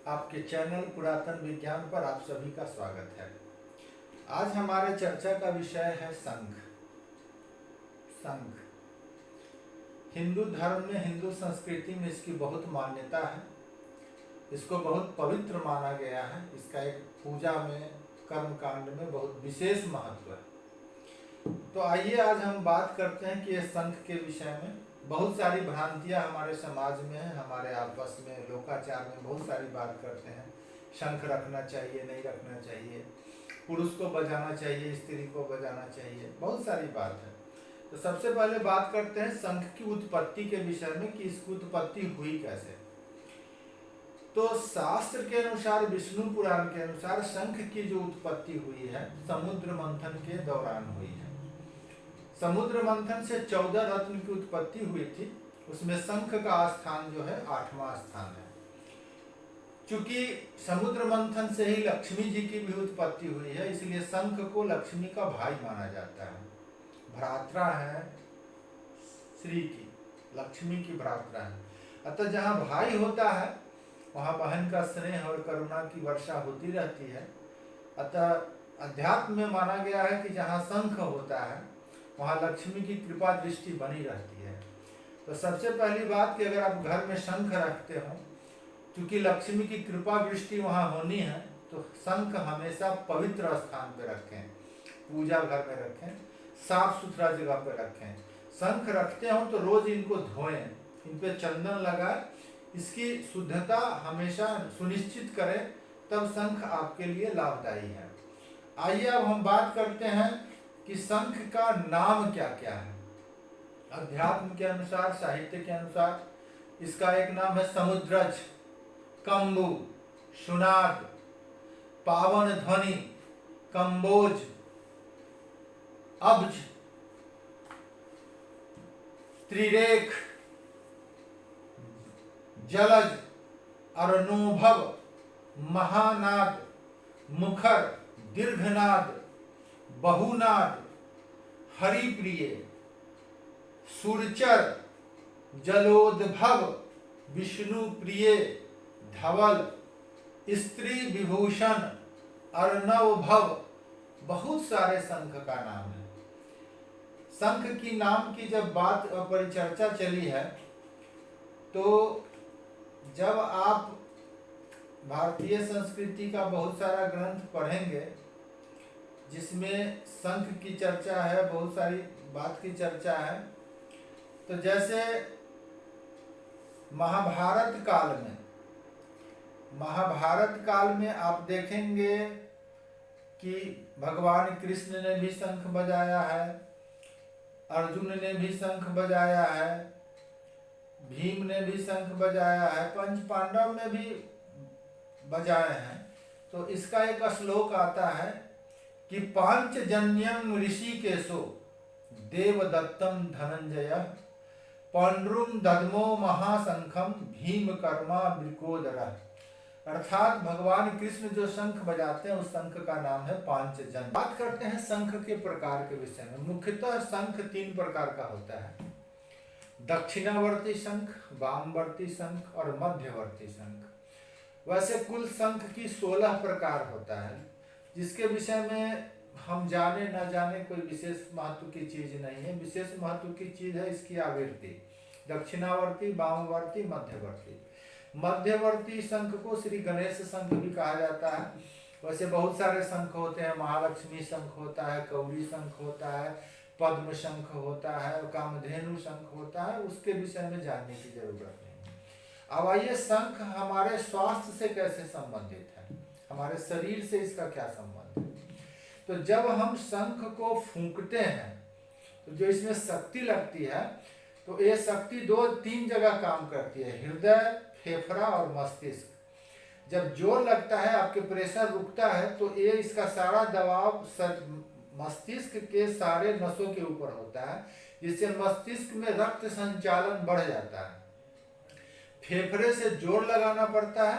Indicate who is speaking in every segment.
Speaker 1: आपके चैनल पुरातन विज्ञान पर आप सभी का स्वागत है। आज हमारे चर्चा का विषय है शंख। शंख हिंदू धर्म में, हिंदू संस्कृति में इसकी बहुत मान्यता है। इसको बहुत पवित्र माना गया है। इसका एक पूजा में, कर्म कांड में बहुत विशेष महत्व है। तो आइए आज हम बात करते हैं कि ये शंख के विषय में। बहुत सारी भ्रांतियां हमारे समाज में है, हमारे आपस में लोकाचार में बहुत सारी बात करते हैं। शंख रखना चाहिए, नहीं रखना चाहिए, पुरुष को बजाना चाहिए, स्त्री को बजाना चाहिए, बहुत सारी बात है। तो सबसे पहले बात करते हैं शंख की उत्पत्ति के विषय में कि इसकी उत्पत्ति हुई कैसे। तो शास्त्र के अनुसार, विष्णु पुराण के अनुसार शंख की जो उत्पत्ति हुई है समुद्र मंथन के दौरान हुई है। समुद्र मंथन से 14 रत्न की उत्पत्ति हुई थी। उसमें शंख का स्थान जो है 8वां स्थान है। चूंकि समुद्र मंथन से ही लक्ष्मी जी की भी उत्पत्ति हुई है, इसलिए शंख को लक्ष्मी का भाई माना जाता है। भ्रात्रा है श्री की, लक्ष्मी की भ्रात्रा है। अतः जहाँ भाई होता है वहाँ बहन का स्नेह और करुणा की वर्षा होती रहती है। अतः अध्यात्म में माना गया है कि जहाँ शंख होता है वहाँ लक्ष्मी की कृपा दृष्टि बनी रहती है। तो सबसे पहली बात कि अगर आप घर में शंख रखते हो, क्योंकि लक्ष्मी की कृपा दृष्टि वहाँ होनी है, तो शंख हमेशा पवित्र स्थान पे रखें, पूजा घर में रखें, साफ सुथरा जगह पे रखें। शंख रखते हो तो रोज इनको धोएं, इन पे चंदन लगाए, इसकी शुद्धता हमेशा सुनिश्चित करें, तब शंख आपके लिए लाभदायी है। आइए अब हम बात करते हैं कि शंख का नाम क्या क्या है। अध्यात्म के अनुसार, साहित्य के अनुसार इसका एक नाम है समुद्रज, कंबु, सुनाद, पावन ध्वनि, कंबोज, अब्ज, त्रिरेख, जलज, अर्णोभव, महानाद, मुखर, दीर्घनाद, बहुनाद, हरिप्रिय, सुरचर, जलोद्भव, विष्णु प्रिय, धवल, स्त्री विभूषण, अर्णव भव, बहुत सारे शंख का नाम है। शंख की नाम की जब बात परिचर्चा चली है, तो जब आप भारतीय संस्कृति का बहुत सारा ग्रंथ पढ़ेंगे जिसमें शंख की चर्चा है, बहुत सारी बात की चर्चा है। तो जैसे महाभारत काल में आप देखेंगे कि भगवान कृष्ण ने भी शंख बजाया है, अर्जुन ने भी शंख बजाया है, भीम ने भी शंख बजाया है, पंच पांडव ने भी बजाए हैं। तो इसका एक श्लोक आता है कि पांचजन्यं ऋषिकेशो देवदत्तम धनंजय पंड्रुम दद्मो महाशंखम भीम कर्मा वृकोदर। अर्थात भगवान कृष्ण जो शंख बजाते हैं उस शंख का नाम है पांचजन्य। बात करते हैं शंख के प्रकार के विषय में। मुख्यतः शंख 3 प्रकार का होता है: दक्षिणावर्ती शंख, वामवर्ती शंख और मध्यवर्ती शंख। वैसे कुल शंख की 16 प्रकार होता है, जिसके विषय में हम जाने न जाने कोई विशेष महत्व की चीज नहीं है। विशेष महत्व की चीज है इसकी आवृत्ति: दक्षिणावर्ती, वामवर्ती, मध्यवर्ती। मध्यवर्ती शंख को श्री गणेश शंख भी कहा जाता है। वैसे बहुत सारे शंख होते हैं, महालक्ष्मी शंख होता है, कौड़ी शंख होता है, पद्म शंख होता है, कामधेनु शंख होता है। उसके विषय में जानने की जरूरत नहीं। अब आइए, शंख हमारे स्वास्थ्य से कैसे संबंधित है, हमारे शरीर से इसका क्या संबंध है। तो जब हम शंख को फूंकते हैं तो जो इसमें शक्ति लगती है, तो ये शक्ति 2-3 जगह काम करती है: हृदय, फेफड़ा और मस्तिष्क। जब जोर लगता है, आपके प्रेशर रुकता है, तो ये इसका सारा दबाव मस्तिष्क के सारे नसों के ऊपर होता है, जिससे मस्तिष्क में रक्त संचालन बढ़ जाता है। फेफड़े से जोर लगाना पड़ता है,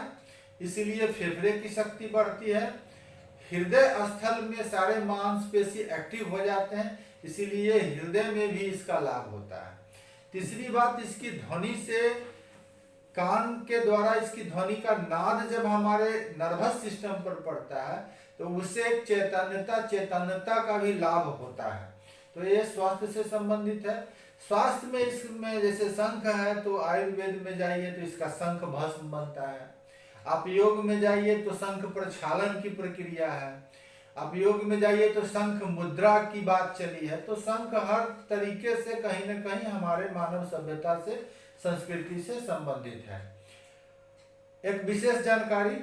Speaker 1: इसीलिए फेफड़े की शक्ति बढ़ती है। हृदय स्थल में सारे मांसपेशी एक्टिव हो जाते हैं, इसीलिए हृदय में भी इसका लाभ होता है। तीसरी बात, इसकी ध्वनि से कान के द्वारा इसकी ध्वनि का नाद जब हमारे नर्वस सिस्टम पर पड़ता है तो उससे एक चैतन्यता का भी लाभ होता है। तो ये स्वास्थ्य से संबंधित है। स्वास्थ्य में इसमें जैसे शंख है तो आयुर्वेद में जाइए तो इसका शंख भस्म बनता है। आप योग में जाइए तो शंख प्रक्षालन की प्रक्रिया है। आप योग में जाइए तो शंख मुद्रा की बात चली है। तो शंख हर तरीके से कहीं न कहीं हमारे मानव सभ्यता से, संस्कृति से संबंधित है। एक विशेष जानकारी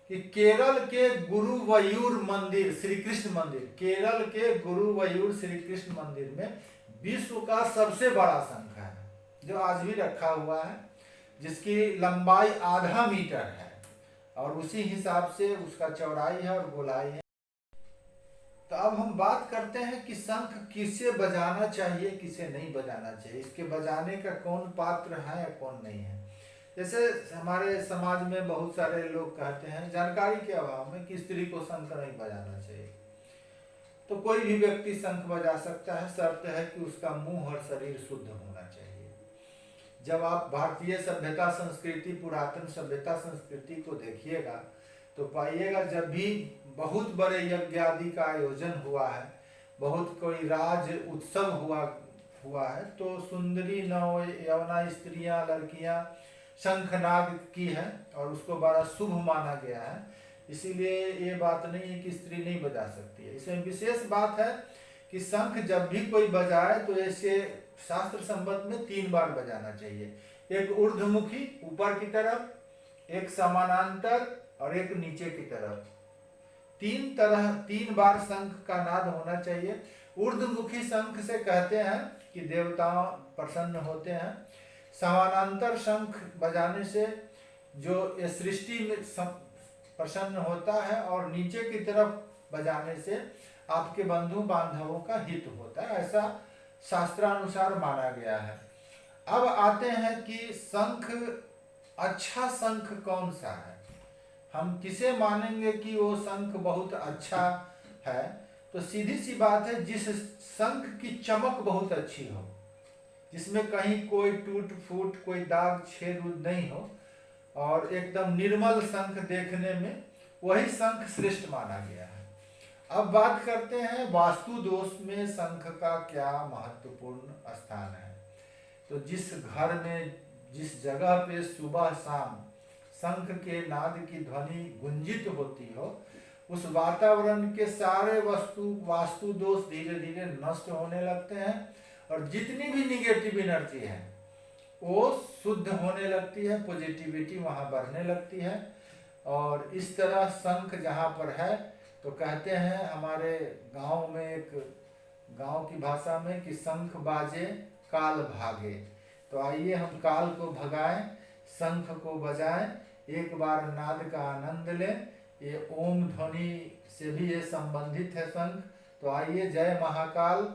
Speaker 1: कि केरल के गुरुवायूर मंदिर श्री कृष्ण मंदिर, केरल के गुरुवायूर श्री कृष्ण मंदिर में विश्व का सबसे बड़ा शंख है जो आज भी रखा हुआ है, जिसकी लंबाई आधा मीटर है और उसी हिसाब से उसका चौड़ाई है और गोलाई है। तो अब हम बात करते हैं कि शंख किसे बजाना चाहिए, किसे नहीं बजाना चाहिए, इसके बजाने का कौन पात्र है या कौन नहीं है। जैसे हमारे समाज में बहुत सारे लोग कहते हैं जानकारी के अभाव में कि स्त्री को शंख नहीं बजाना चाहिए। तो कोई भी व्यक्ति शंख बजा सकता है, शर्त है कि उसका मुंह और शरीर शुद्ध होना चाहिए। जब आप भारतीय सभ्यता संस्कृति, पुरातन सभ्यता संस्कृति को देखिएगा तो पाइएगा जब भी बहुत बड़े यज्ञ आदि का आयोजन हुआ है, बहुत कोई राज उत्सव हुआ है तो सुंदरी नव यवना स्त्रियां, लड़कियां शंखनाद की है और उसको बड़ा शुभ माना गया है। इसीलिए ये बात नहीं है कि स्त्री नहीं बजा सकती है। इसमें विशेष बात है कि शंख जब भी कोई बजाए तो ऐसे शास्त्र संबंध में 3 बार बजाना चाहिए। एक ऊर्ध्वमुखी ऊपर की तरफ, एक समानांतर और एक नीचे की तरफ। 3 बार शंख का नाद होना चाहिए। ऊर्ध्वमुखी शंख से कहते हैं कि देवता प्रसन्न होते हैं। समानांतर शंख बजाने से जो सृष्टि में प्रसन्न होता है और नीचे की तरफ बजाने से आपके बंधु बांधवों का हित होता है, ऐसा शास्त्रानुसार माना गया है। अब आते हैं कि शंख, अच्छा शंख कौन सा है, हम किसे मानेंगे कि वो शंख बहुत अच्छा है। तो सीधी सी बात है, जिस शंख की चमक बहुत अच्छी हो, जिसमें कहीं कोई टूट फूट, कोई दाग छेद नहीं हो और एकदम निर्मल शंख देखने में, वही शंख श्रेष्ठ माना गया है। अब बात करते हैं वास्तु दोष में शंख का क्या महत्वपूर्ण स्थान है। तो जिस घर में, जिस जगह पे सुबह शाम शंख के नाद की ध्वनि गुंजित होती हो, उस वातावरण के सारे वास्तु दोष धीरे धीरे नष्ट होने लगते हैं और जितनी भी निगेटिव एनर्जी है वो शुद्ध होने लगती है, पॉजिटिविटी वहाँ बढ़ने लगती है। और इस तरह शंख जहाँ पर है तो कहते हैं हमारे गांव में, एक गांव की भाषा में, कि शंख बाजे काल भागे। तो आइए हम काल को भगाएं, शंख को बजाएं, एक बार नाद का आनंद लें। ये ओम ध्वनि से भी ये संबंधित है शंख। तो आइए, जय महाकाल।